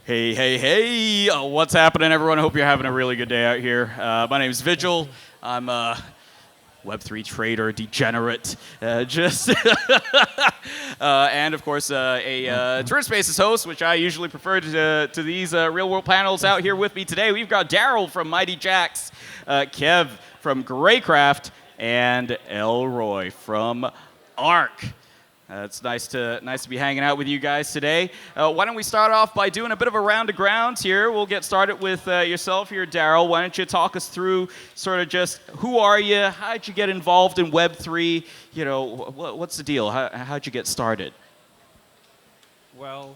Hey, hey, hey! What's happening, everyone? I hope you're having a really good day out here. My name is Vigil. I'm a Web3 trader, degenerate, and of course a Twitter Spaces host, which I usually prefer to these real-world panels. Out here with me today, we've got Daryl from Mighty Jacks, Kev from Greycraft, and Elroy from Arc. It's nice to be hanging out with you guys today. Why don't we start off by doing a bit of a round of grounds here? We'll get started with yourself here, Daryl. Why don't you talk us through sort of just who are you? How'd you get involved in Web3? You know, what's the deal? How'd you get started? Well,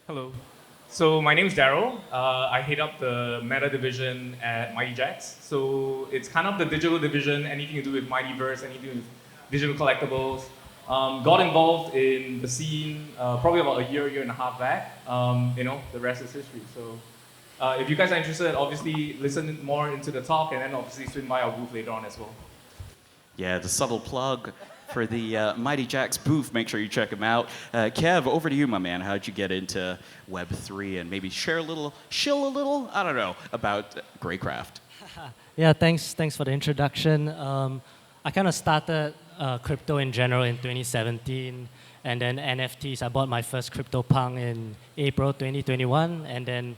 hello. So my name is Daryl. I head up the meta division at Mighty Jacks. So it's kind of the digital division, anything to do with Mightyverse, anything to do with digital collectibles. Got involved in the scene probably about a year and a half back. The rest is history. So if you guys are interested, obviously listen more into the talk and then obviously swing by our booth later on as well. Yeah, the subtle plug for the Mighty Jacks booth. Make sure you check them out. Kev, over to you, my man. How'd you get into Web3 and maybe shill a little, I don't know, about Greycraft? Yeah, thanks for the introduction. I kind of started crypto in general in 2017, and then NFTs. I bought my first CryptoPunk in April 2021, and then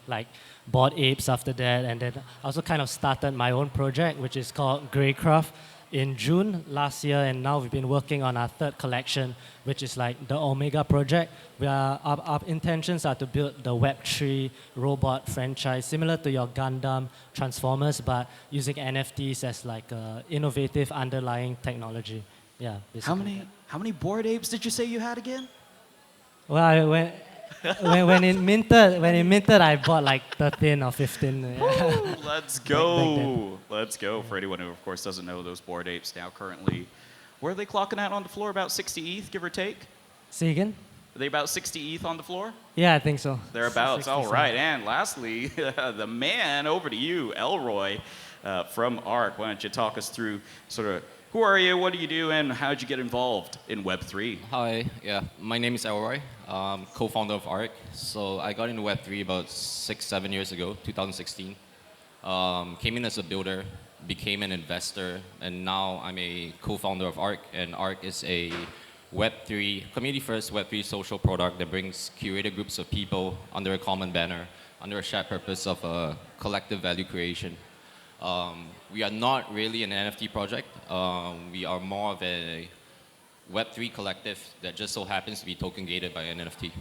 bought apes after that, and then I also kind of started my own project, which is called Greycraft, in June last year, and now we've been working on our third collection, which is like the Omega project. Our intentions are to build the Web3 robot franchise, similar to your Gundam Transformers, but using NFTs as like a innovative underlying technology. Yeah. How many bored apes did you say you had again? Well, when it minted, I bought like 13 or 15. Let's go. Let's go. For anyone who, of course, doesn't know, those bored apes now currently, where are they clocking out on the floor? About 60 ETH, give or take? See again? Are they about 60 ETH on the floor? Yeah, I think so. Thereabouts. All right. And lastly, the man, over to you, Elroy from Arc. Why don't you talk us through sort of who are you, what do you do, and how did you get involved in Web3? Hi, my name is Elroy, co-founder of Arc. So I got into Web3 about 6-7 years ago, 2016. Came in as a builder, became an investor, and now I'm a co-founder of Arc. And Arc is a Web3, community-first Web3 social product that brings curated groups of people under a common banner, under a shared purpose of collective value creation. We are not really an NFT project. We are more of a Web3 collective that just so happens to be token gated by an NFT.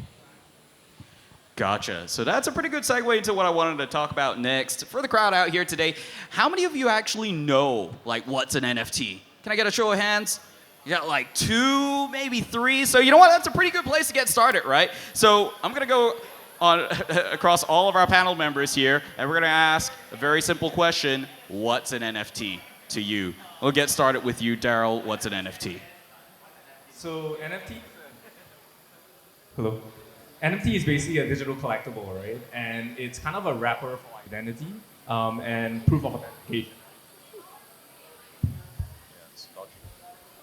Gotcha. So that's a pretty good segue into what I wanted to talk about next. For the crowd out here today, how many of you actually know what's an NFT? Can I get a show of hands? You got like 2, maybe 3. So you know what? That's a pretty good place to get started, right? So I'm going to go on across all of our panel members here, and we're going to ask a very simple question. What's an NFT to you? We'll get started with you, Daryl. What's an NFT? So NFT. Hello. NFT is basically a digital collectible, right? And it's kind of a wrapper for identity and proof of authentication.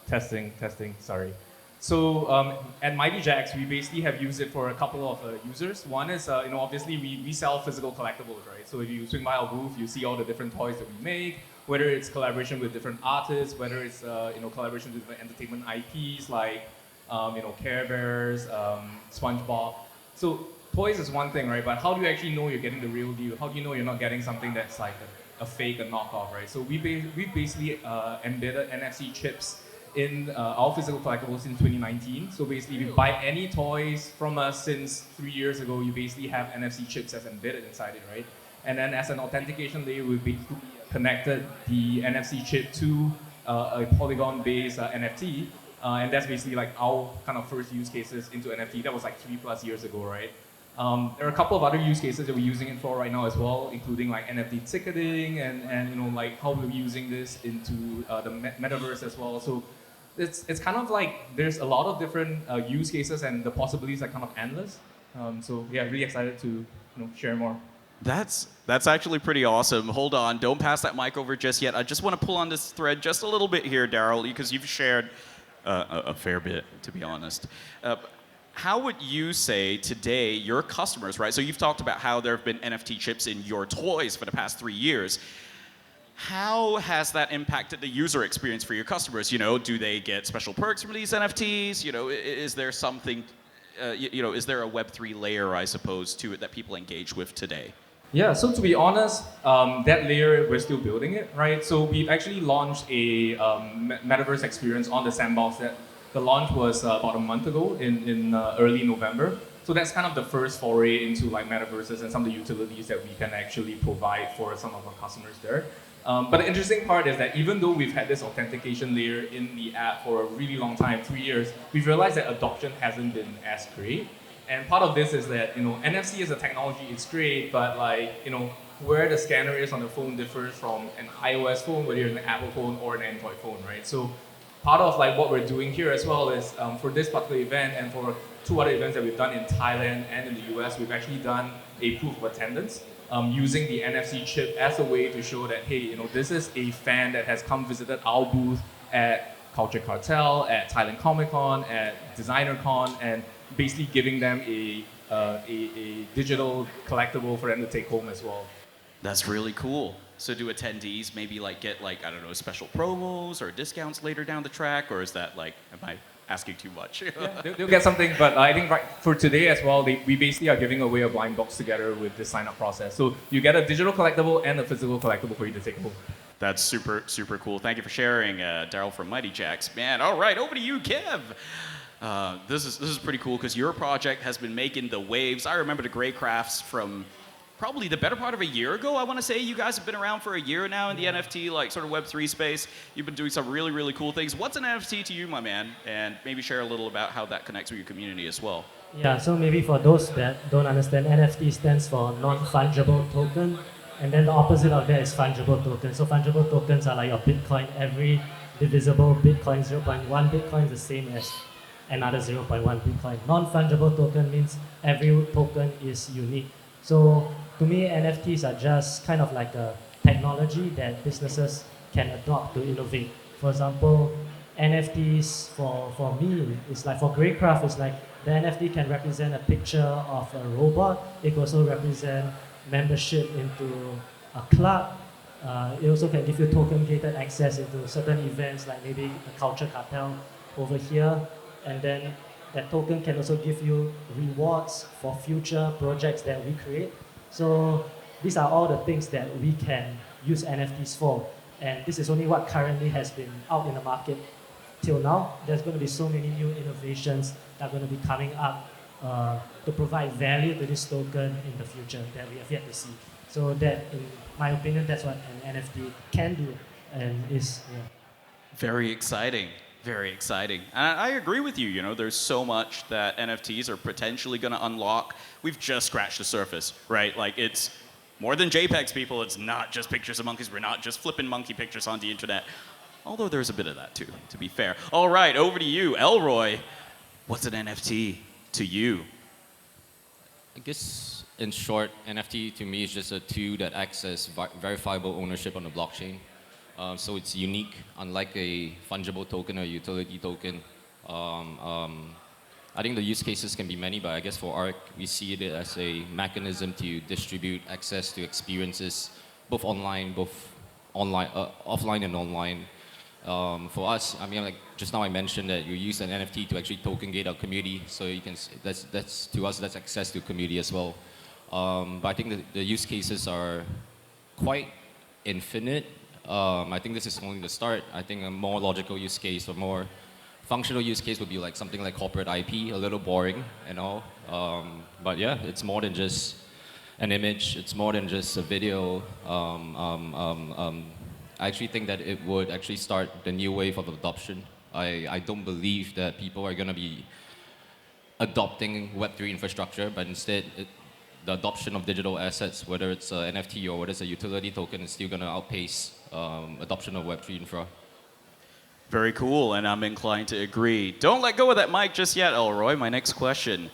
Testing, sorry. So at Mighty Jacks, we basically have used it for a couple of users. One is, obviously we sell physical collectibles, right? So if you swing by our booth, you see all the different toys that we make, whether it's collaboration with different artists, whether it's collaboration with different entertainment IPs like Care Bears, SpongeBob. So toys is one thing, right? But how do you actually know you're getting the real deal? How do you know you're not getting something that's like a fake, a knockoff, right? So we basically embedded NFC chips in our physical collectibles in 2019. So basically, if you buy any toys from us since 3 years ago, you basically have NFC chips that's embedded inside it, right? And then as an authentication layer, we basically connected the NFC chip to a Polygon-based NFT. And that's basically like our kind of first use cases into NFT. That was like 3+ years ago, right? There are a couple of other use cases that we're using it for right now as well, including like NFT ticketing and like how we're using this into the metaverse as well. So it's kind of like there's a lot of different use cases and the possibilities are kind of endless. So yeah, really excited to share more. That's actually pretty awesome. Hold on, don't pass that mic over just yet. I just want to pull on this thread just a little bit here, Daryl, because you've shared a fair bit, to be honest. how would you say today your customers, right? So you've talked about how there have been NFT chips in your toys for the past 3 years. How has that impacted the user experience for your customers? You know, do they get special perks from these NFTs? You know, is there something, you know, is there a Web3 layer, I suppose, to it that people engage with today? Yeah, so to be honest, that layer, we're still building it, right? So we've actually launched a metaverse experience on the sandbox. That the launch was about a month ago in early November. So that's kind of the first foray into like metaverses and some of the utilities that we can actually provide for some of our customers there. But the interesting part is that even though we've had this authentication layer in the app for a really long time, 3 years, we've realized that adoption hasn't been as great. And part of this is that, you know, NFC as a technology is great, but like, you know, where the scanner is on the phone differs from an iOS phone, whether you're an Apple phone or an Android phone, right? So part of like what we're doing here as well is for this particular event and for 2 other events that we've done in Thailand and in the US, we've actually done a proof of attendance using the NFC chip as a way to show that, hey, you know, this is a fan that has come visited our booth at Cartel, at Thailand Comic Con, at Designer Con, and basically giving them a digital collectible for them to take home as well. That's really cool. So do attendees maybe like get like, I don't know, special promos or discounts later down the track, or is that like, am I asking too much? Yeah, they'll get something, but I think right for today as well, we basically are giving away a blind box together with this sign-up process. So you get a digital collectible and a physical collectible for you to take home. That's super, super cool. Thank you for sharing, Daryl from Mighty Jacks. Man, all right, over to you, Kev. This is pretty cool because your project has been making the waves. I remember the Gray Crafts from probably the better part of a year ago. I want to say you guys have been around for a year now in the NFT, like sort of Web3 space. You've been doing some really, really cool things. What's an NFT to you, my man? And maybe share a little about how that connects with your community as well. Yeah, so maybe for those that don't understand, NFT stands for non-fungible token, and then the opposite of that is fungible token. So fungible tokens are like your Bitcoin. Every divisible Bitcoin, 0.1 Bitcoin is the same as another 0.1 Bitcoin. Non-fungible token means every token is unique. So to me, NFTs are just kind of like a technology that businesses can adopt to innovate. For example, NFTs for me, it's like for Greycraft, it's like the NFT can represent a picture of a robot. It can also represent membership into a club. It also can give you token-gated access into certain events, like maybe a culture cartel over here. And then that token can also give you rewards for future projects that we create. So these are all the things that we can use NFTs for. And this is only what currently has been out in the market till now. There's going to be so many new innovations that are going to be coming up to provide value to this token in the future that we have yet to see. So that, in my opinion, that's what an NFT can do and is. Yeah. Very exciting. Very exciting. And I agree with you. You know, there's so much that NFTs are potentially going to unlock. We've just scratched the surface, right? Like, it's more than JPEGs, people. It's not just pictures of monkeys. We're not just flipping monkey pictures on the internet. Although there's a bit of that, too, to be fair. All right, over to you. Elroy, what's an NFT to you? I guess, in short, NFT to me is just a tool that acts as verifiable ownership on the blockchain. So it's unique, unlike a fungible token or utility token. I think the use cases can be many, but I guess for ARC, we see it as a mechanism to distribute access to experiences, both offline and online. For us, I mean, like just now I mentioned that you use an NFT to actually token gate our community, so you can that's to us that's access to community as well. But I think the use cases are quite infinite. I think this is only the start. I think a more logical use case or more functional use case would be like something like corporate IP, a little boring and all. But yeah, it's more than just an image. It's more than just a video. I actually think that it would actually start the new wave of adoption. I don't believe that people are going to be adopting Web3 infrastructure, but instead the adoption of digital assets, whether it's an NFT or whether it's a utility token, is still going to outpace adoption of Web3 infra. Very cool, and I'm inclined to agree. Don't let go of that mic just yet, Elroy. My next question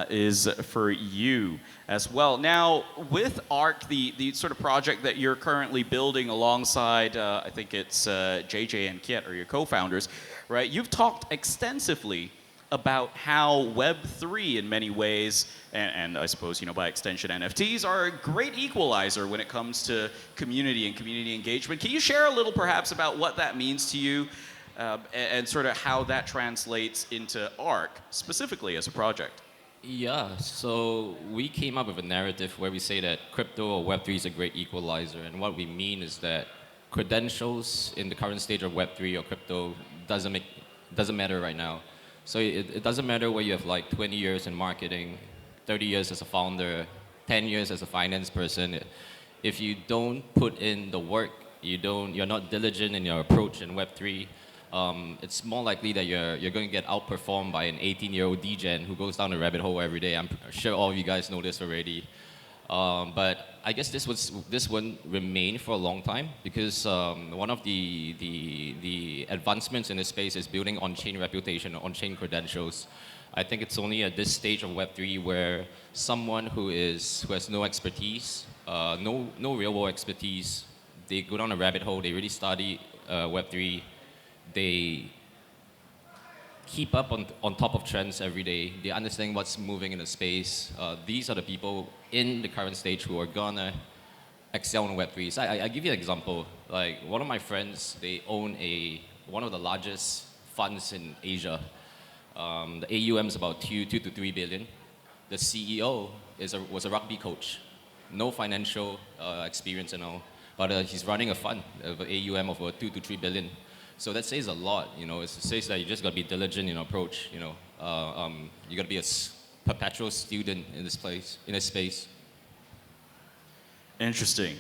is for you as well. Now, with ARC, the sort of project that you're currently building alongside, I think it's JJ and Kiet, or your co-founders, right? You've talked extensively about how Web3 in many ways, and I suppose, by extension NFTs, are a great equalizer when it comes to community and community engagement. Can you share a little perhaps about what that means to you and sort of how that translates into ARC specifically as a project? Yeah, so we came up with a narrative where we say that crypto or Web3 is a great equalizer, and what we mean is that credentials in the current stage of Web3 or crypto doesn't matter right now. So it doesn't matter whether you have like 20 years in marketing, 30 years as a founder, 10 years as a finance person. If you don't put in the work, you're not diligent in your approach in Web3, it's more likely that you're going to get outperformed by an 18-year-old degen who goes down the rabbit hole every day. I'm sure all of you guys know this already. But I guess this wouldn't remain for a long time because one of the advancements in this space is building on-chain reputation, on-chain credentials. I think it's only at this stage of Web3 where someone who has no expertise, no real-world expertise, they go down a rabbit hole, they really study Web3, they keep up on top of trends every day. They understand what's moving in the space. These are the people in the current stage who are gonna excel in Web3. So I give you an example. Like one of my friends, they own one of the largest funds in Asia. The AUM is about 2 to 3 billion. The CEO was a rugby coach, no financial experience and all, but he's running a fund of an AUM of 2 to 3 billion. So that says a lot, It says that you just got to be diligent in your approach, You got to be a perpetual student in this space. Interesting.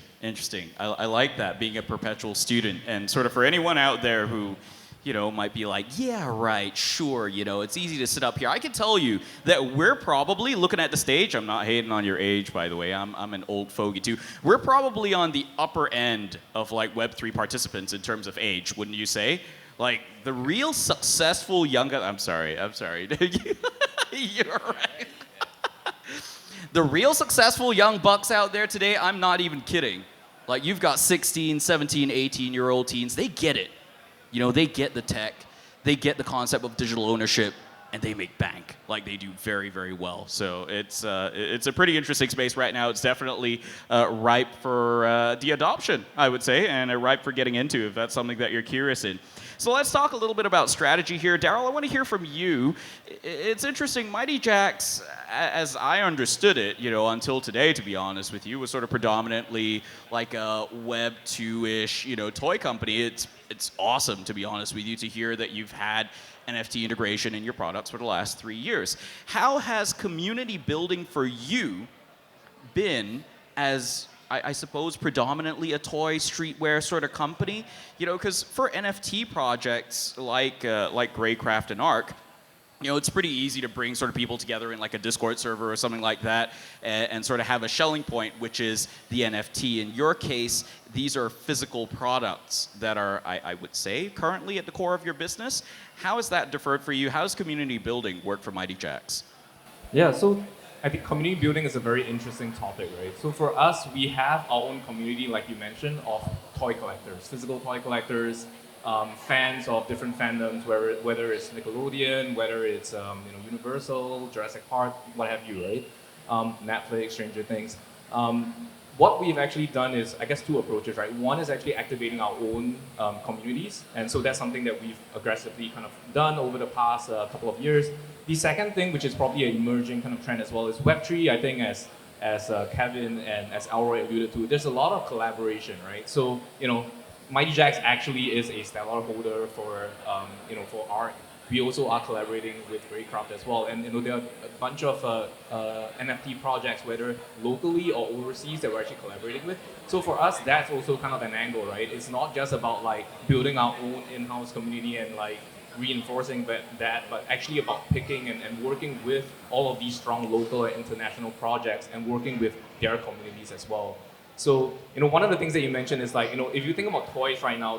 I like that, being a perpetual student. And sort of for anyone out there who, might be like, yeah, right, sure, it's easy to sit up here. I can tell you that we're probably, looking at the stage, I'm not hating on your age, by the way, I'm an old fogey too. We're probably on the upper end of like Web3 participants in terms of age, wouldn't you say? Like the real successful young guys, I'm sorry. You're right. The real successful young bucks out there today, I'm not even kidding. Like you've got 16, 17, 18-year-old teens, they get it. They get the tech, they get the concept of digital ownership, and they make bank. Like they do very, very well. So it's a pretty interesting space right now. It's definitely ripe for the adoption, I would say, and ripe for getting into if that's something that you're curious in. So let's talk a little bit about strategy here. Darryl, I want to hear from you. It's interesting, Mighty Jacks, as I understood it, until today, to be honest with you, was sort of predominantly like a Web 2-ish, toy company. It's awesome, to be honest with you, to hear that you've had NFT integration in your products for the last 3 years. How has community building for you been as, I suppose, predominantly a toy streetwear sort of company? Because for NFT projects like Greycraft and ARC, it's pretty easy to bring sort of people together in like a Discord server or something like that and sort of have a shelling point, which is the NFT. In your case, these are physical products that are, I would say, currently at the core of your business. How has that deferred for you? How does community building work for Mighty Jacks? Yeah, so I think community building is a very interesting topic, right? So for us, we have our own community, like you mentioned, of toy collectors, physical toy collectors, fans of different fandoms, whether it's Nickelodeon, whether it's Universal, Jurassic Park, what have you, right? Netflix, Stranger Things. What we've actually done is, I guess, two approaches, right? One is actually activating our own communities, and so that's something that we've aggressively kind of done over the past couple of years. The second thing, which is probably an emerging kind of trend as well, is Web3. I think as Kevin and as Elroy alluded to, there's a lot of collaboration, right? So Mighty Jacks actually is a stellar holder for ARC. We also are collaborating with Greycraft as well, and there are a bunch of NFT projects, whether locally or overseas, that we're actually collaborating with. So for us, that's also kind of an angle, right? It's not just about like building our own in-house community and like reinforcing that, but actually about picking and working with all of these strong local and international projects and working with their communities as well. So, one of the things that you mentioned is like, if you think about toys right now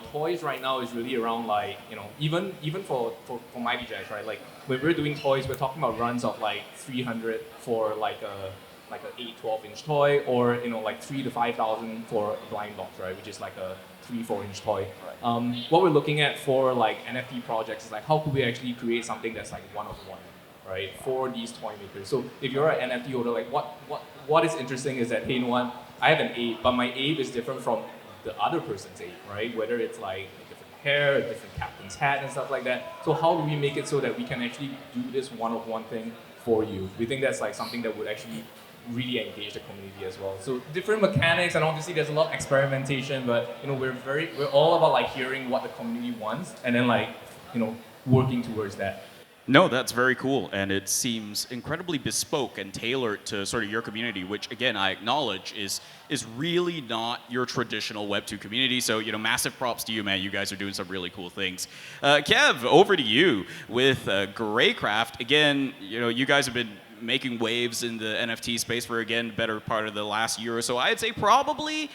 is really around like, even for Mighty Jacks, right? Like when we're doing toys, we're talking about runs of like 300 for like a 8, 12-inch toy, or like 3,000 to 5,000 for a blind box, right? Which is like a 3-4 inch toy. What we're looking at for like NFT projects is like how could we actually create something that's like one of one, right, for these toy makers. So if you're an NFT holder, like what is interesting is that, hey, you know what, I have an ape, but my ape is different from the other person's ape, right? Whether it's like a different hair, a different captain's hat and stuff like that. So how do we make it so that we can actually do this one-of-one thing for you? We think that's like something that would actually really engage the community as well. So different mechanics, and obviously there's a lot of experimentation, but you know we're all about like hearing what the community wants and then like working towards that. No, that's very cool, and it seems incredibly bespoke and tailored to sort of your community, which again I acknowledge is really not your traditional Web2 community. So massive props to you, man. You guys are doing some really cool things. Kev, over to you with Greycraft. Again, you guys have been making waves in the NFT space for again better part of the last year or so. I'd say probably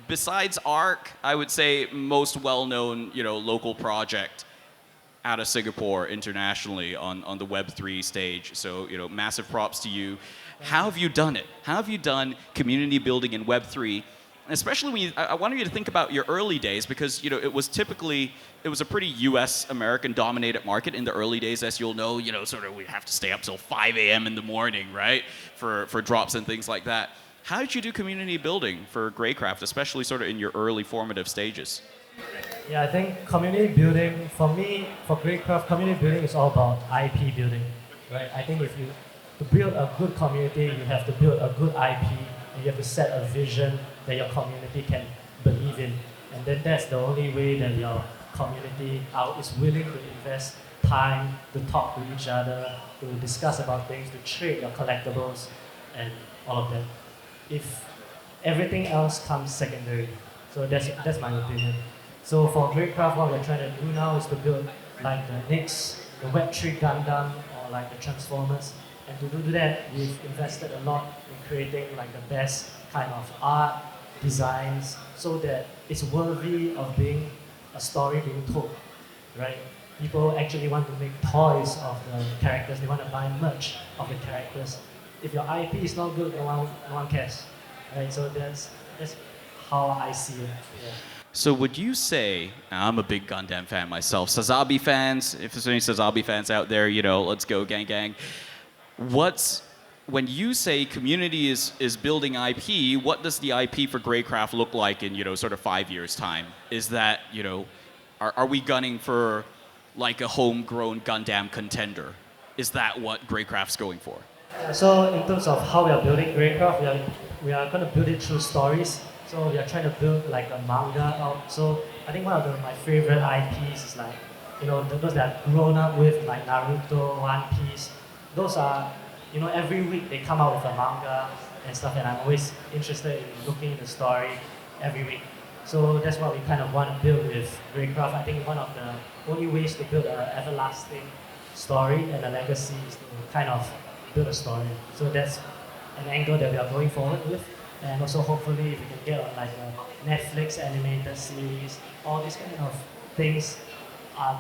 besides Arc, I would say most well-known local project out of Singapore internationally on the Web3 stage. So, massive props to you. How have you done it? How have you done community building in Web3? Especially when I wanted you to think about your early days, because it was a pretty U.S. American dominated market in the early days, as you'll know. Sort of we have to stay up till 5 a.m. in the morning, right, for drops and things like that. How did you do community building for Greycraft, especially sort of in your early formative stages? Yeah, I think community building, for me, for Greycraft, community building is all about IP building, right? I think to build a good community, you have to build a good IP, and you have to set a vision that your community can believe in. And then that's the only way that your community is willing to invest time to talk to each other, to discuss about things, to trade your collectibles, and all of that. If everything else comes secondary. So that's my opinion. So for Greycraft, what we're trying to do now is to build like the Web3 Gundam or like the Transformers. And to do that, we've invested a lot in creating like the best kind of art, designs, so that it's worthy of being a story being told, right? People actually want to make toys of the characters. They want to buy merch of the characters. If your IP is not good, no one cares, right? So that's how I see it. Yeah. So would you say, I'm a big Gundam fan myself, Sazabi fans, if there's any Sazabi fans out there, let's go gang gang. When you say community is building IP, what does the IP for Greycraft look like in, sort of 5 years' time? Is that, are we gunning for like a homegrown Gundam contender? Is that what Greycraft's going for? So in terms of how we are building Greycraft, we are going to build it through stories. So we are trying to build like a manga out. So I think one of my favorite IPs is like, those that I've grown up with, like Naruto, One Piece. Those are, every week they come out with a manga and stuff, and I'm always interested in looking at the story every week. So that's what we kind of want to build with Greycraft. I think one of the only ways to build an everlasting story and a legacy is to kind of build a story. So that's an angle that we are going forward with. And also hopefully if we can get on like a Netflix animated series, all these kind of things are,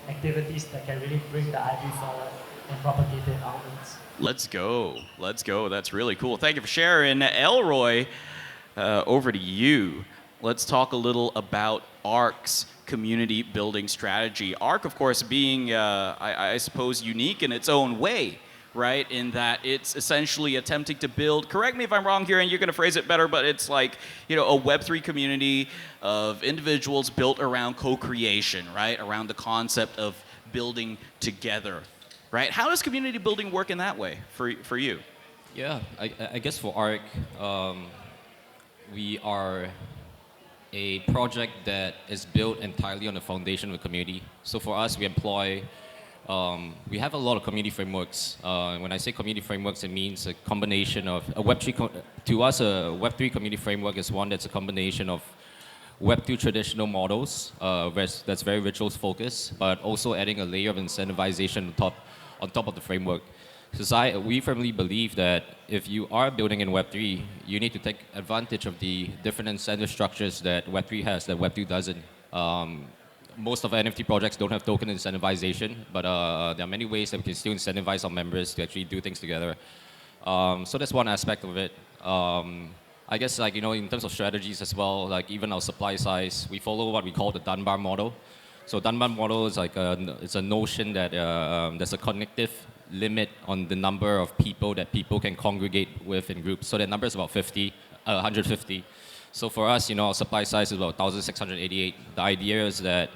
activities that can really bring the IP forward and propagate it outwards. Let's go. That's really cool. Thank you for sharing. Elroy, over to you. Let's talk a little about ARC's community building strategy. ARC, of course, being, I suppose, unique in its own way, right? In that it's essentially attempting to build, correct me if I'm wrong here and you're going to phrase it better, but it's like, a Web3 community of individuals built around co-creation, right? Around the concept of building together, right? How does community building work in that way for you? Yeah, I guess for ARC, we are a project that is built entirely on the foundation of the community. So for us, we employ we have a lot of community frameworks. When I say community frameworks, it means a combination of a Web3. To us, a Web3 community framework is one that's a combination of Web2 traditional models that's very rituals focused, but also adding a layer of incentivization on top of the framework. Because we firmly believe that if you are building in Web3, you need to take advantage of the different incentive structures that Web3 has that Web2 doesn't. Most of NFT projects don't have token incentivization, but there are many ways that we can still incentivize our members to actually do things together. So that's one aspect of it. I guess like, in terms of strategies as well, like even our supply size, we follow what we call the Dunbar model. So Dunbar model is like it's a notion that there's a cognitive limit on the number of people that people can congregate with in groups. So that number is about 150. So for us, our supply size is about 1,688. The idea is that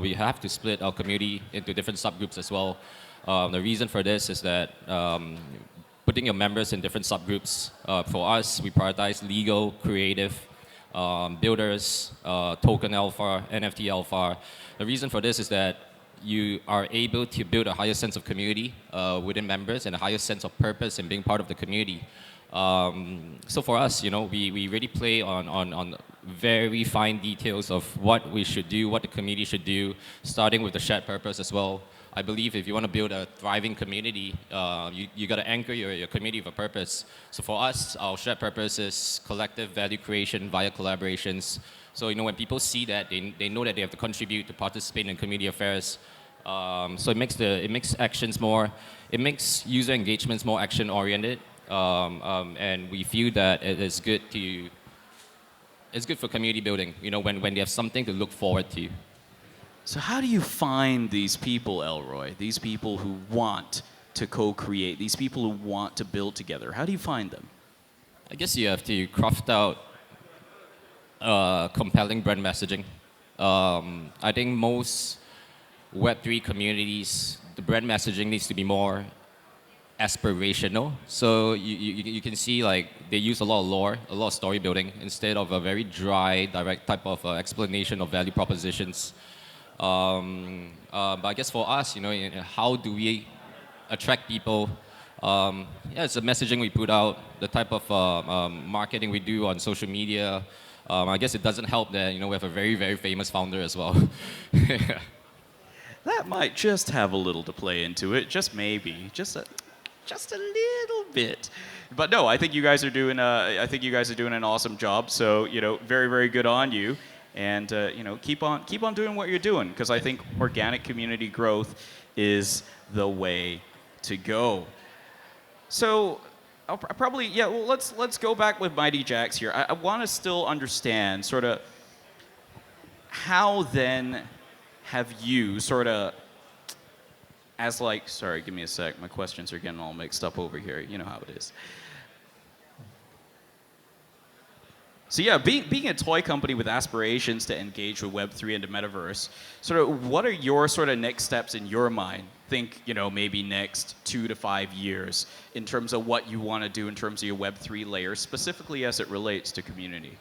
we have to split our community into different subgroups as well. The reason for this is that putting your members in different subgroups. For us, we prioritize legal, creative, builders, token alpha, NFT alpha. The reason for this is that you are able to build a higher sense of community within members and a higher sense of purpose in being part of the community. So for us, we really play on very fine details of what we should do, what the community should do, starting with the shared purpose as well. I believe if you want to build a thriving community, you got to anchor your community with a purpose. So for us, our shared purpose is collective value creation via collaborations. So when people see that, they know that they have to contribute to participate in community affairs. So it makes actions it makes user engagements more action oriented, and we feel that it's good for community building. When they have something to look forward to. So how do you find these people, Elroy? These people who want to co-create, these people who want to build together. How do you find them? I guess you have to craft out compelling brand messaging. I think most Web3 communities, the brand messaging needs to be more aspirational. So you can see like they use a lot of lore, a lot of story building instead of a very dry, direct type of explanation of value propositions. But I guess for us, how do we attract people? It's the messaging we put out, the type of marketing we do on social media. I guess it doesn't help that we have a very, very famous founder as well. That might just have a little to play into it, just maybe, just a little bit. But no, I think you guys are doing an awesome job. So very, very good on you. And keep on doing what you're doing, because I think organic community growth is the way to go. So I'll probably let's go back with Mighty Jaxx here. I want to still understand sort of how then have you sort of sorry, give me a sec. My questions are getting all mixed up over here. You know how it is. So yeah, being a toy company with aspirations to engage with Web3 and the metaverse, sort of what are your sort of next steps in your mind? Think, maybe next 2 to 5 years in terms of what you want to do in terms of your Web3 layer, specifically as it relates to community.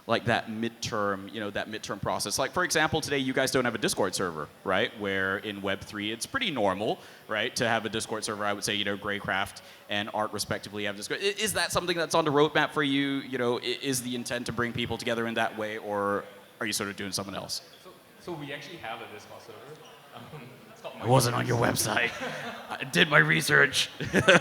Like that midterm process. Like, for example, today you guys don't have a Discord server, right? Where in Web3 it's pretty normal, right, to have a Discord server. I would say, Greycraft and Art respectively have Discord. Is that something that's on the roadmap for you? Is the intent to bring people together in that way, or are you sort of doing something else? So we actually have a Discord server. It wasn't on your website. I did my research.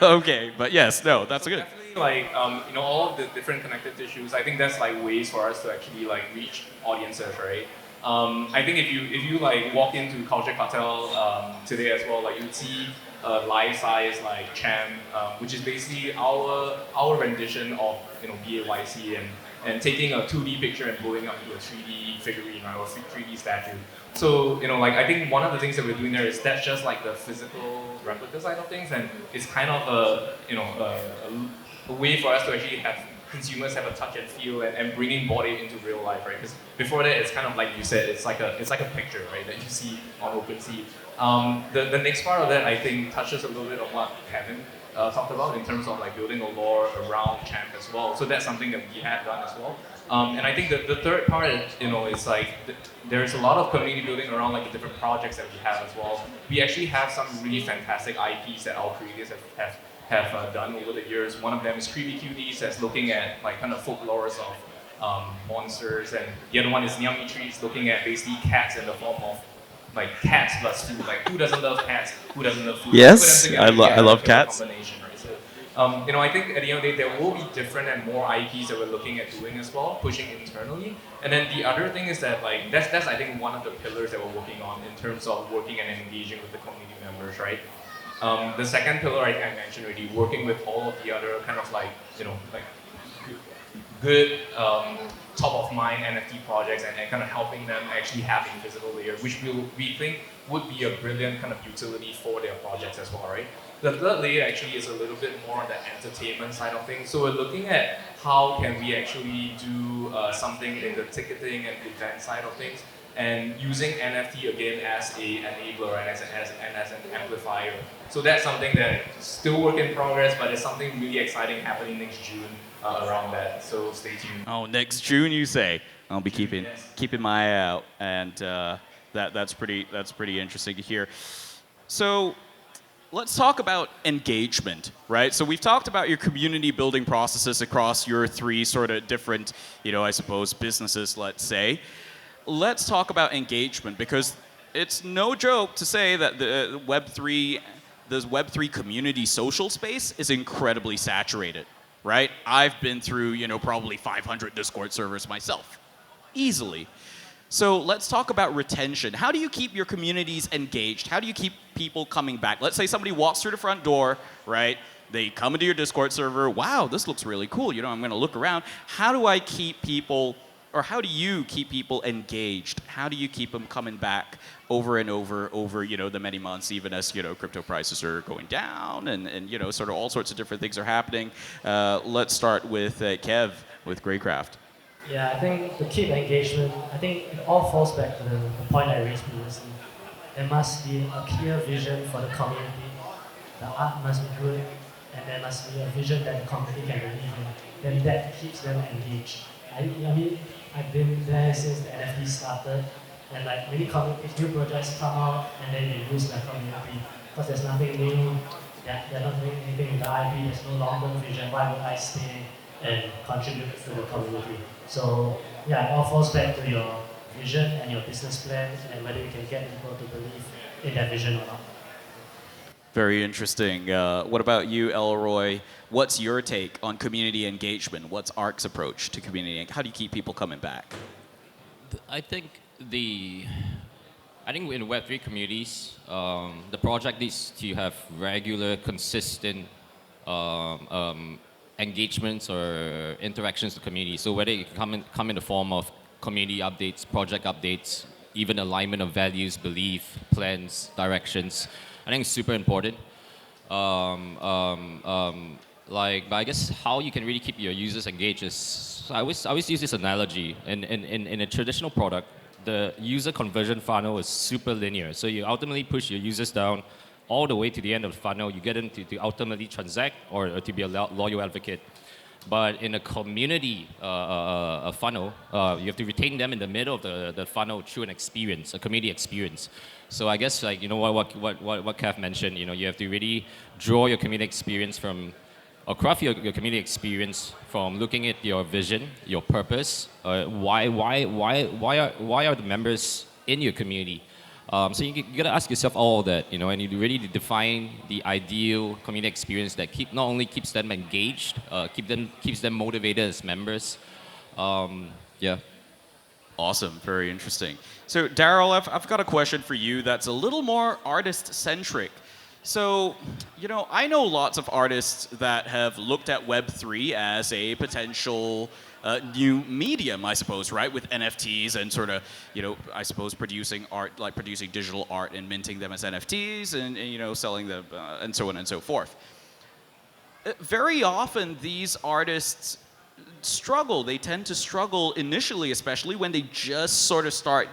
Okay, but yes, no, that's good. Definitely, all of the different connective tissues. I think that's ways for us to actually reach audiences, right? I think if you walk into Culture Cartel today as well, you'd see a life-size Champ, which is basically our rendition of BAYC and taking a 2D picture and blowing up into a 3D figurine, right, or 3D statue. So, I think one of the things that we're doing there is that's just the physical replica side of things, and it's kind of a way for us to actually have consumers have a touch and feel and bringing body into real life, right? Because before that, it's kind of like you said, it's like a picture, right, that you see on OpenSea. The next part of that, I think, touches a little bit on what Kevin talked about in terms of building a lore around Champ as well. So that's something that we have done as well. And I think the third part, is there's a lot of community building around the different projects that we have as well. We actually have some really fantastic IPs that our creators have done over the years. One of them is Creepy Cuties, that's looking at kind of folklores of monsters, and the other one is Nyami Trees, looking at basically cats in the form of cats plus food. Who doesn't love cats? Who doesn't love food? Yes, I love cats. Combination, right? So, I think at the end of the day, there will be different and more IPs that we're looking at doing as well, pushing internally. And then the other thing is that that's I think one of the pillars that we're working on in terms of working and engaging with the community members, right? The second pillar I mentioned already, working with all of the other kind of like, like good top of mind NFT projects and kind of helping them actually have a physical layer, which we think would be a brilliant kind of utility for their projects as well, right? The third layer actually is a little bit more on the entertainment side of things. So we're looking at how can we actually do something in the ticketing and event side of things, and using NFT again as a enabler and as an amplifier. So that's something that is still work in progress, but it's something really exciting happening next June around that. So stay tuned. Oh, next June, you say? I'll be keeping Yes. my eye out, and that's pretty interesting to hear. So let's talk about engagement, right? So we've talked about your community building processes across your three sort of different, I suppose, businesses, let's say. Let's talk about engagement, because it's no joke to say that the Web3 community social space is incredibly saturated, right? I've been through, probably 500 Discord servers myself, easily. So let's talk about retention. How do you keep your communities engaged? How do you keep people coming back? Let's say somebody walks through the front door, right? They come into your Discord server. Wow, this looks really cool. I'm going to look around. How do I keep people, or how do you keep people engaged? How do you keep them coming back over and over, the many months, even as, crypto prices are going down and sort of all sorts of different things are happening? Let's start with Kev with Greycraft. Yeah, I think to keep engagement, I think it all falls back to the point I raised previously. There must be a clear vision for the community. The art must be good, and there must be a vision that the community can believe in. Then that keeps them engaged. I mean, I've been there since the NFT started, and like many communities, new projects come out, and then they lose their community because there's nothing new. They're not doing anything with the IP. There's no long-term vision. Why would I stay and contribute to the community? So yeah, it all falls back to your vision and your business plan, and whether you can get people to believe in that vision or not. Very interesting. What about you, Elroy? What's your take on community engagement? What's ARC's approach to community? How do you keep people coming back? I think in Web3 communities, the project needs to have regular, consistent engagements or interactions with the community. So whether it can come in the form of community updates, project updates, even alignment of values, belief, plans, directions, I think it's super important. But I guess how you can really keep your users engaged is, I always use this analogy. In a traditional product, the user conversion funnel is super linear. So you ultimately push your users down all the way to the end of the funnel. You get them to ultimately transact or to be a loyal advocate. But in a community funnel, you have to retain them in the middle of the funnel through an experience, a community experience. So I guess what Kev mentioned, you have to really draw your community experience from, or craft your community experience from looking at your vision, your purpose, why are the members in your community? So you got to ask yourself all of that, and you really define the ideal community experience that not only keeps them engaged, keeps them motivated as members. Yeah. Awesome, very interesting. So Daryl, I've got a question for you that's a little more artist-centric. So, I know lots of artists that have looked at Web3 as a potential new medium, I suppose, right? With NFTs and sort of, I suppose producing art, like producing digital art and minting them as NFTs and selling them and so on and so forth. Very often these artists struggle. They tend to struggle initially, especially when they just sort of start,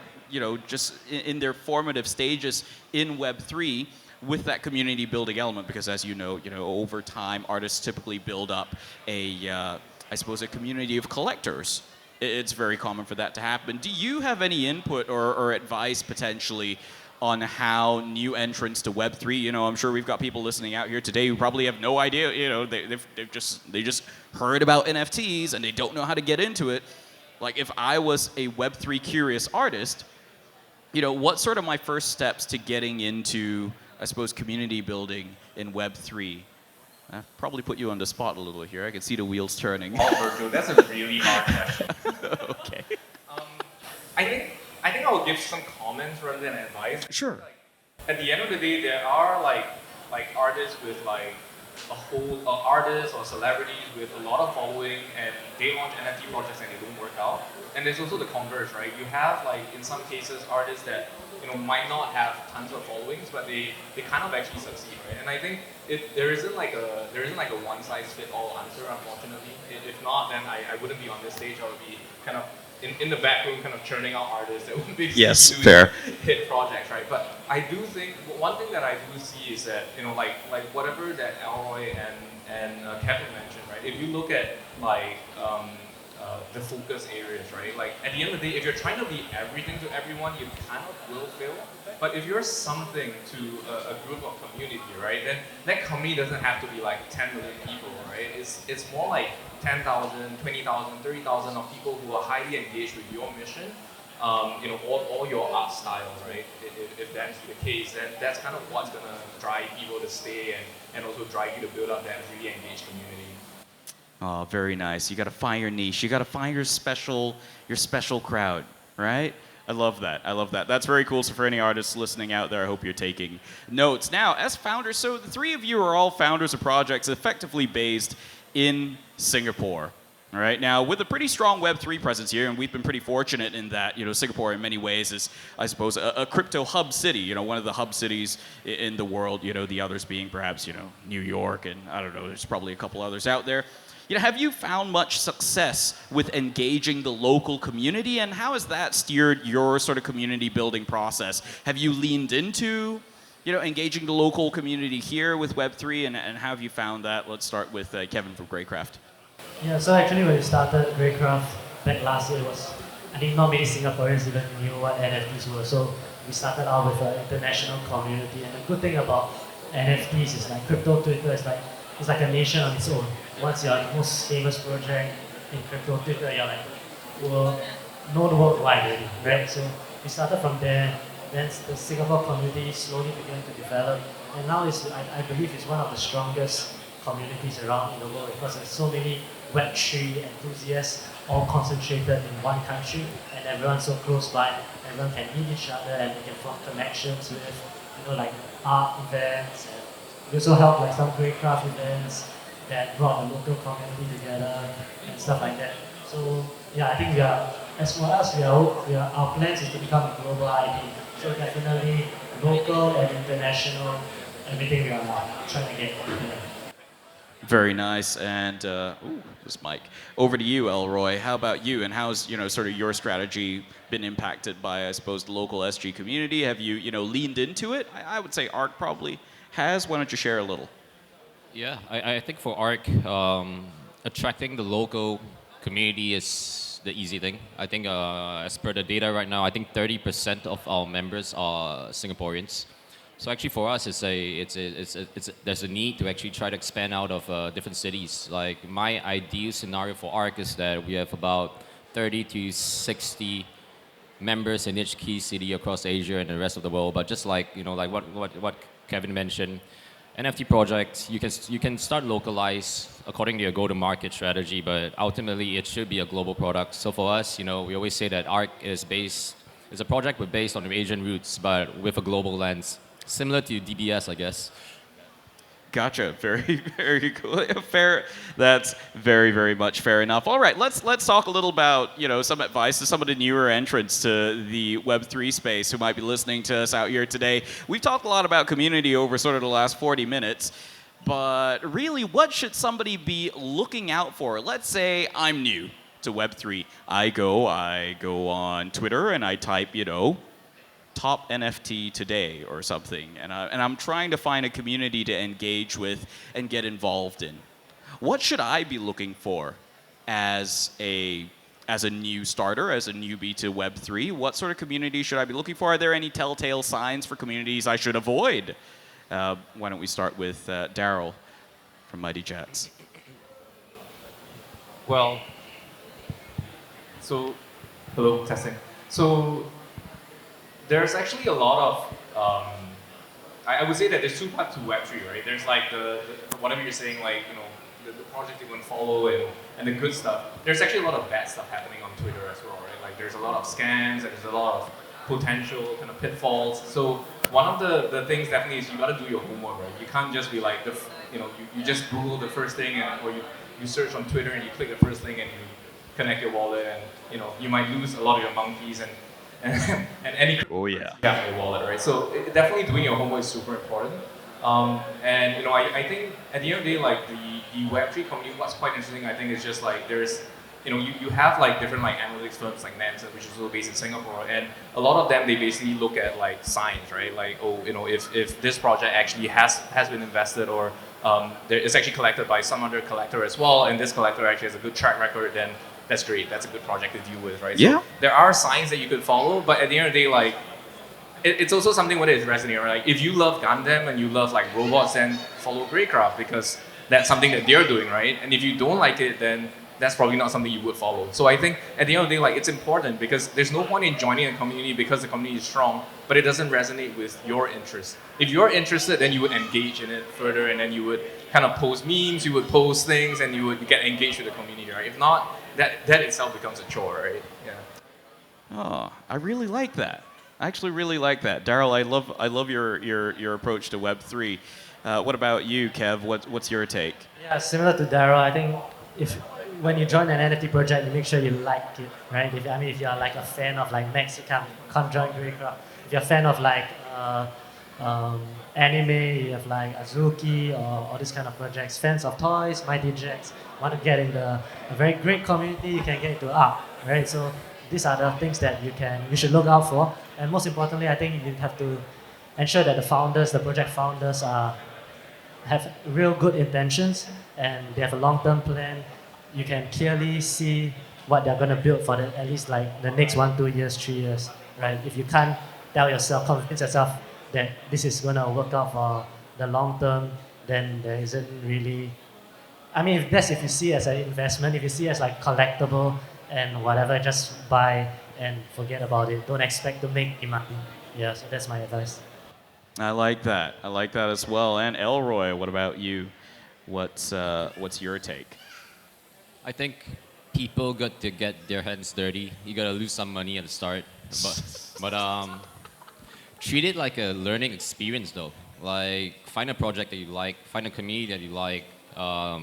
just in their formative stages in Web3 with that community building element, because as you know, over time, artists typically build up a community of collectors. It's very common for that to happen. Do you have any input or advice potentially on how new entrants to Web3, I'm sure we've got people listening out here today who probably have no idea, they just heard about NFTs and they don't know how to get into it. Like if I was a Web3 curious artist, what sort of my first steps to getting into, I suppose, community building in Web3? I probably put you on the spot a little here. I can see the wheels turning. Oh, Virgil, that's a really hard question. Okay. I think I'll give some comments rather than advice. Sure. At the end of the day, there are like artists with like a whole artists or celebrities with a lot of following, and they launch NFT projects and they don't work out. And there's also the converse, right? You have like in some cases artists that might not have tons of followings, but they kind of actually succeed, right? And I think there isn't like a one size fit all answer, unfortunately. If not, then I wouldn't be on this stage. I would be kind of in the back room, kind of churning out artists that would be Yes, doing fair. hit projects, right? But I do think one thing that I do see is that like whatever that Elroy and Kevin mentioned, right? If you look at like the focus areas, right? Like at the end of the day, if you're trying to be everything to everyone, you kind of will fail. But if you're something to a group of community, right? Then that community doesn't have to be like 10 million people, right? It's more like 10,000, 20,000, 30,000 of people who are highly engaged with your mission, or your art style, right? If that's the case, then that's kind of what's gonna drive people to stay and also drive you to build up that really engaged community. Oh, very nice. You got to find your niche. You got to find your special crowd, right? I love that. I love that. That's very cool. So for any artists listening out there, I hope you're taking notes. Now, as founders, so the three of you are all founders of projects effectively based in Singapore. All right. Now, with a pretty strong Web3 presence here, and we've been pretty fortunate in that, Singapore in many ways is, I suppose, a crypto hub city. One of the hub cities in the world. The others being perhaps, New York, and I don't know. There's probably a couple others out there. Have you found much success with engaging the local community, and how has that steered your sort of community building process? Have you leaned into, engaging the local community here with Web3, and how have you found that? Let's start with Kevin from Greycraft. Yeah, so actually when we started Greycraft back last year, I think not many Singaporeans even knew what NFTs were. So we started out with an international community, and the good thing about NFTs is like crypto Twitter is like it's like a nation on its own. Once you're the most famous project in crypto Twitter, you're like known worldwide already, right? So we started from there. Then the Singapore community slowly began to develop, and now I believe it's one of the strongest communities around in the world because there's so many Web3 enthusiasts all concentrated in one country, and everyone's so close by. Everyone can meet each other and they can form connections with, like art events. And we also help like some Greycraft events that brought the local community together and stuff like that. So yeah, I think as for us, our plans is to become a global IP. So definitely local and international, everything we are trying to get. Very nice. And this mic. Over to you, Elroy. How about you? And how's sort of your strategy been impacted by, I suppose, the local SG community? Have you leaned into it? I would say ARC probably has. Why don't you share a little? Yeah, I think for ARC, attracting the local community is the easy thing. I think as per the data right now, I think 30% of our members are Singaporeans. So actually for us, there's a need to actually try to expand out of different cities. Like my ideal scenario for ARC is that we have about 30 to 60 members in each key city across Asia and the rest of the world. But just like like what Kevin mentioned, NFT projects you can start localized according to your go-to-market strategy, but ultimately it should be a global product. So for us, we always say that ARC is a project based on Asian roots, but with a global lens. Similar to DBS, I guess. Gotcha. Very, very cool. Fair. That's very, very much fair enough. All right, let's talk a little about some advice to some of the newer entrants to the Web3 space who might be listening to us out here today. We've talked a lot about community over sort of the last 40 minutes, but really, what should somebody be looking out for? Let's say I'm new to Web3. I go on Twitter and I type top NFT today or something, and I'm trying to find a community to engage with and get involved in. What should I be looking for as a new starter, as a newbie to Web3? What sort of community should I be looking for? Are there any telltale signs for communities I should avoid? Why don't we start with Daryl from Mighty Jacks? Well, so hello, testing. So there's actually a lot of, I would say that there's two parts to Web3, right? There's like the whatever you're saying, like, the project you want to follow and the good stuff. There's actually a lot of bad stuff happening on Twitter as well, right? Like there's a lot of scams and there's a lot of potential kind of pitfalls. So One of the things definitely is you got to do your homework, right? You can't just be like, you just Google the first thing or you search on Twitter and you click the first thing and you connect your wallet and you might lose a lot of your monkeys and any Oh yeah. you have in your wallet, right? So definitely doing your homework is super important. And I think at the end of the day, like the Web3 community, what's quite interesting, I think, is just like there's you have like different like analytics firms like Nansen, which is also based in Singapore, and a lot of them they basically look at like signs, right? Like if this project actually has been invested or it's actually collected by some other collector as well, and this collector actually has a good track record, then that's great. That's a good project to deal with, right? Yeah. So there are signs that you could follow, but at the end of the day, like it's also something where it's resonating, right? Like if you love Gundam and you love like robots, then follow Greycraft because that's something that they're doing, right? And if you don't like it, then that's probably not something you would follow. So I think at the end of the day, like it's important because there's no point in joining a community because the community is strong, but it doesn't resonate with your interest. If you're interested, then you would engage in it further, and then you would kind of post memes, you would post things, and you would get engaged with the community, right? If not, that itself becomes a chore, right? Yeah. Oh, I really like that. I actually really like that, Daryl. I love your approach to Web3. What about you, Kev? What's your take? Yeah, similar to Daryl, I think when you join an NFT project, you make sure you like it, right? If you're like a fan of like Max, you can't join Greycraft. If you're a fan of like anime, you have like Azuki or all these kind of projects. Fans of toys, Mighty Jacks, want to get into a very great community, you can get into art, right? So these are the things that you should look out for. And most importantly, I think you have to ensure that the project founders have real good intentions and they have a long-term plan. You can clearly see what they're going to build for at least like the next 1, 2 years, 3 years, right? If you can't convince yourself that this is going to work out for the long term, then there isn't really. If you see it as an investment, if you see it as like collectible and whatever, just buy and forget about it. Don't expect to make money. Yeah, so that's my advice. I like that. I like that as well. And Elroy, what about you? What's your take? I think people got to get their hands dirty. You gotta lose some money at the start, but treat it like a learning experience though. Like find a project that you like, find a community that you like,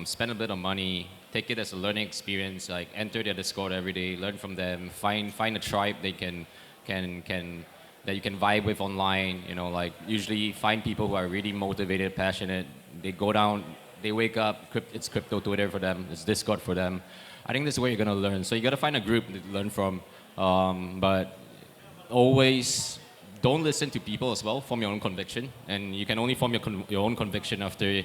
spend a bit of money, take it as a learning experience. Like enter their Discord every day, learn from them, find a tribe they can that you can vibe with online. Like usually find people who are really motivated, passionate. They go down. They wake up, it's crypto Twitter for them, it's Discord for them. I think this is where you're going to learn. So you got to find a group to learn from. But always don't listen to people as well, form your own conviction. And you can only form your own conviction after you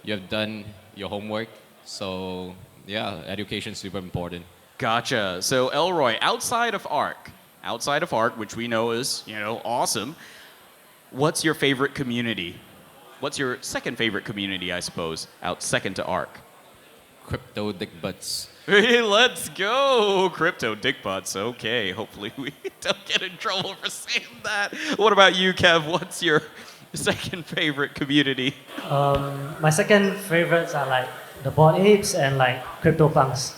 have done your homework. So yeah, education is super important. Gotcha. So Elroy, outside of ARC, which we know is, awesome, what's your favorite community? What's your second favorite community, I suppose, second to ARC? Crypto dick butts. Hey, let's go! Crypto dick butts. Okay, hopefully we don't get in trouble for saying that. What about you, Kev? What's your second favorite community? My second favorites are like the Bored Apes and like CryptoPunks.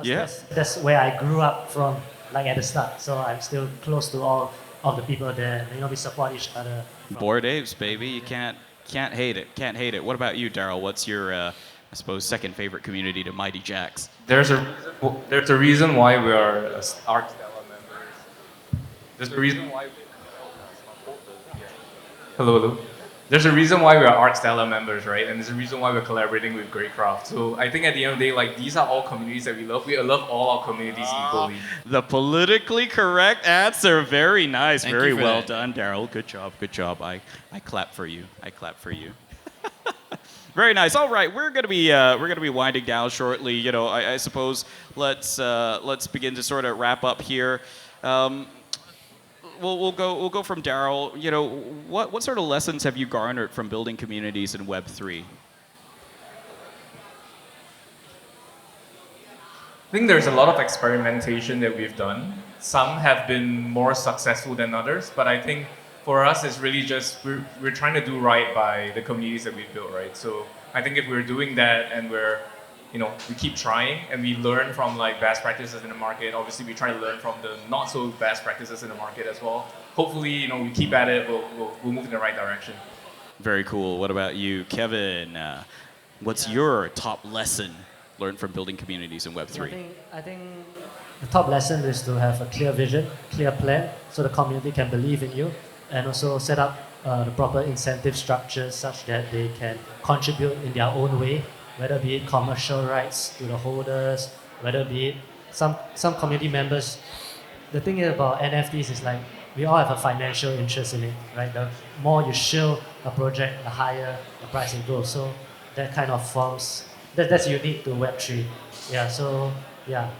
Yeah. That's where I grew up from, like at the start. So I'm still close to all of the people there. We support each other. Bored Apes, baby. You can't hate it. Can't hate it. What about you, Daryl? What's your, I suppose, second favorite community to Mighty Jacks? There's a reason why we are ARC Stella members. There's a reason why. Hello. There's a reason why we're ARC Stella members, right? And there's a reason why we're collaborating with Greycraft. So I think at the end of the day, like these are all communities that we love. We love all our communities equally. The politically correct answer. Very nice. Thank Very you for well that. done, Daryl. Good job. I clap for you. Very nice. All right, we're gonna be winding down shortly. I suppose let's begin to sort of wrap up here. We'll go from Daryl. What sort of lessons have you garnered from building communities in Web3? I think there's a lot of experimentation that we've done. Some have been more successful than others, but I think for us it's really just we're trying to do right by the communities that we've built, right? So I think if we're doing that and we keep trying and we learn from like best practices in the market. Obviously, we try to learn from the not so best practices in the market as well. hopefully, we keep at it. We'll move in the right direction. Very cool. What about you, Kevin? What's your top lesson learned from building communities in Web3? I think the top lesson is to have a clear vision, clear plan, so the community can believe in you, and also set up the proper incentive structures such that they can contribute in their own way, whether be it commercial rights to the holders, whether be it some community members. The thing about NFTs is like we all have a financial interest in it, right? The more you shield a project, the higher the price will go. So that kind of forms that's unique to Web3. Yeah. So yeah,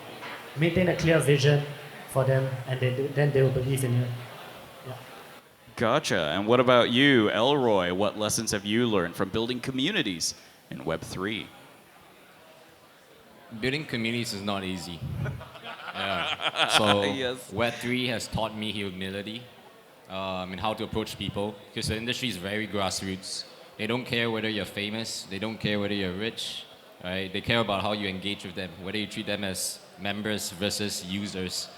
maintain a clear vision for them, and then they will believe in you. Yeah. Gotcha. And what about you, Elroy? What lessons have you learned from building communities in Web3? Building communities is not easy. Yeah. So Yes. Web3 has taught me humility and how to approach people, because the industry is very grassroots. They don't care whether you're famous. They don't care whether you're rich. Right? They care about how you engage with them, whether you treat them as members versus users.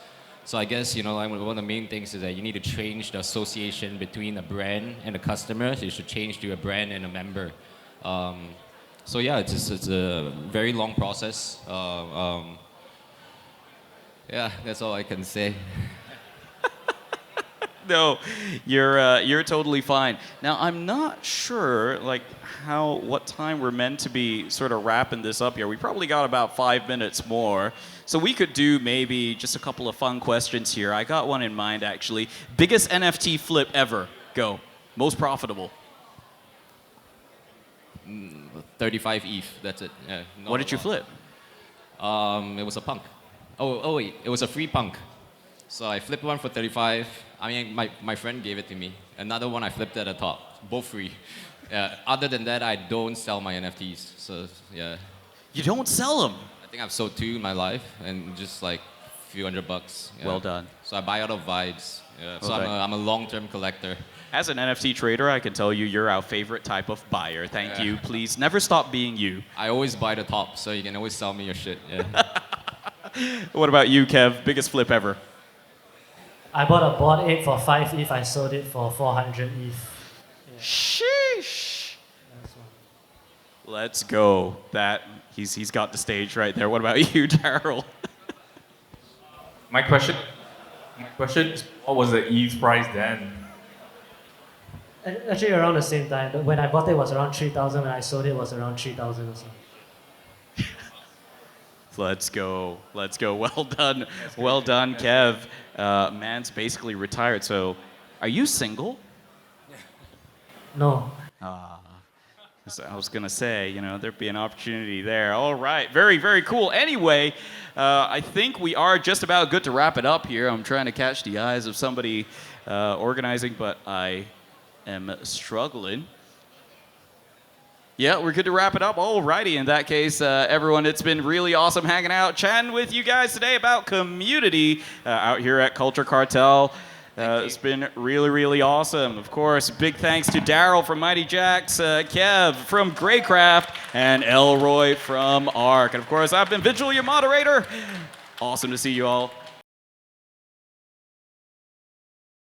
So I guess one of the main things is that you need to change the association between a brand and a customer. So you should change to a brand and a member. So yeah, it's a very long process. Yeah, that's all I can say. No, you're totally fine. Now I'm not sure what time we're meant to be sort of wrapping this up here. We probably got about 5 minutes more, so we could do maybe just a couple of fun questions here. I got one in mind actually. Biggest NFT flip ever? Go. Most profitable. 35 ETH. That's it. Yeah, What did you flip? It was a punk. Oh wait, it was a free punk. So I flipped one for 35. I mean, my friend gave it to me. Another one I flipped at the top. Both free. Other than that, I don't sell my NFTs. So yeah. You don't sell them. I think I've sold 2 in my life, and just like a few $100. Yeah. Well done. So I buy out of vibes. Yeah. So Well done. I'm a long-term collector. As an NFT trader, I can tell you you're our favorite type of buyer. Thank Yeah. you. Please never stop being you. I always buy the top, so you can always sell me your shit. Yeah. What about you, Kev? Biggest flip ever? I bought a Bored Ape for 5 ETH. I sold it for 400 ETH. Sheesh. Let's go. He's got the stage right there. What about you, Daryl? My question is, what was the ETH price then? Actually, around the same time. When I bought it, was around 3,000. When I sold it, was around 3,000 or so. Let's go. Let's go. Well done. Well done, Kev. Man's basically retired. So, are you single? No. So I was going to say, there'd be an opportunity there. All right. Very, very cool. Anyway, I think we are just about good to wrap it up here. I'm trying to catch the eyes of somebody organizing, but I am struggling. Yeah, we're good to wrap it up. Alrighty, in that case, everyone, it's been really awesome hanging out, chatting with you guys today about community out here at Culture Cartel. It's been really, really awesome. Of course, big thanks to Daryl from Mighty Jacks, Kev from Greycraft, and Elroy from ARC. And of course, I've been Vigil, your moderator. Awesome to see you all.